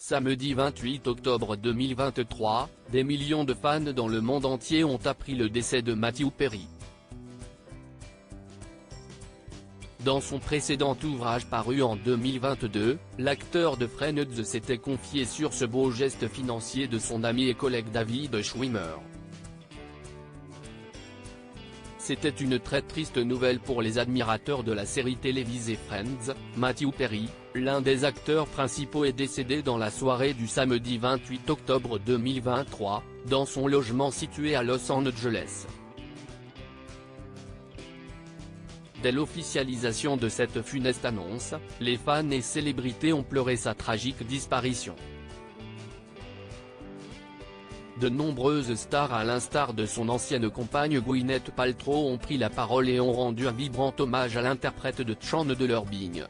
Samedi 28 octobre 2023, des millions de fans dans le monde entier ont appris le décès de Matthew Perry. Dans son précédent ouvrage paru en 2022, l'acteur de Friends s'était confié sur ce beau geste financier de son ami et collègue David Schwimmer. C'était une très triste nouvelle pour les admirateurs de la série télévisée Friends. Matthew Perry, l'un des acteurs principaux, est décédé dans la soirée du samedi 28 octobre 2023, dans son logement situé à Los Angeles. Dès l'officialisation de cette funeste annonce, les fans et célébrités ont pleuré sa tragique disparition. De nombreuses stars à l'instar de son ancienne compagne Gwyneth Paltrow ont pris la parole et ont rendu un vibrant hommage à l'interprète de Chandler Bing.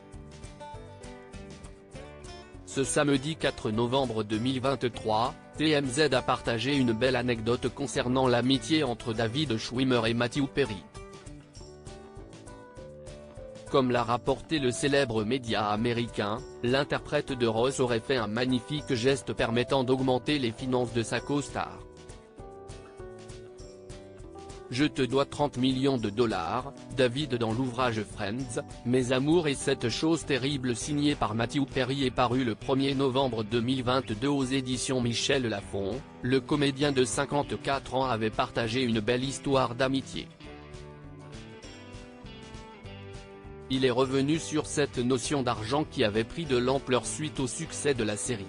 Ce samedi 4 novembre 2023, TMZ a partagé une belle anecdote concernant l'amitié entre David Schwimmer et Matthew Perry. Comme l'a rapporté le célèbre média américain, l'interprète de Ross aurait fait un magnifique geste permettant d'augmenter les finances de sa co-star. « Je te dois 30 millions de dollars, David » dans l'ouvrage Friends, Mes amours et cette chose terrible signé par Matthew Perry est paru le 1er novembre 2022 aux éditions Michel Lafon. Le comédien de 54 ans avait partagé une belle histoire d'amitié. Il est revenu sur cette notion d'argent qui avait pris de l'ampleur suite au succès de la série.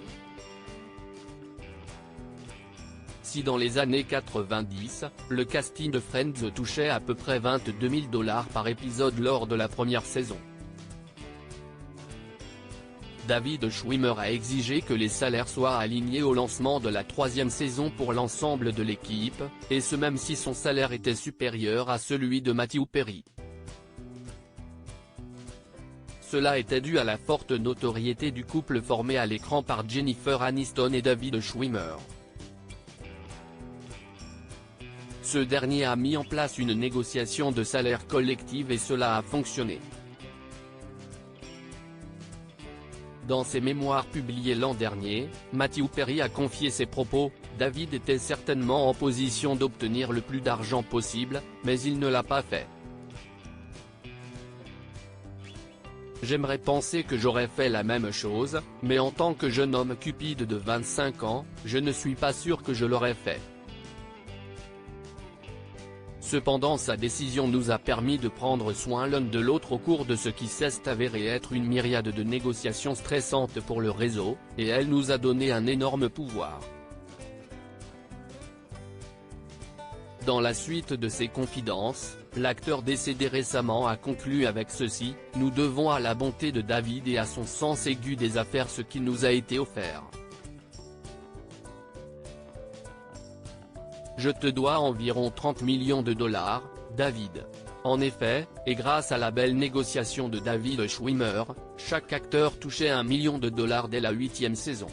Si dans les années 90, le casting de Friends touchait à peu près 22 000 $ par épisode lors de la première saison, David Schwimmer a exigé que les salaires soient alignés au lancement de la troisième saison pour l'ensemble de l'équipe, et ce même si son salaire était supérieur à celui de Matthew Perry. Cela était dû à la forte notoriété du couple formé à l'écran par Jennifer Aniston et David Schwimmer. Ce dernier a mis en place une négociation de salaire collective et cela a fonctionné. Dans ses mémoires publiés l'an dernier, Matthew Perry a confié ses propos. David était certainement en position d'obtenir le plus d'argent possible, mais il ne l'a pas fait. J'aimerais penser que j'aurais fait la même chose, mais en tant que jeune homme cupide de 25 ans, je ne suis pas sûr que je l'aurais fait. Cependant sa décision nous a permis de prendre soin l'un de l'autre au cours de ce qui s'est avéré être une myriade de négociations stressantes pour le réseau, et elle nous a donné un énorme pouvoir. Dans la suite de ses confidences, l'acteur décédé récemment a conclu avec ceci: « Nous devons à la bonté de David et à son sens aigu des affaires ce qui nous a été offert. Je te dois environ 30 millions de dollars, David. » En effet, et grâce à la belle négociation de David Schwimmer, chaque acteur touchait $1 million dès la 8e saison.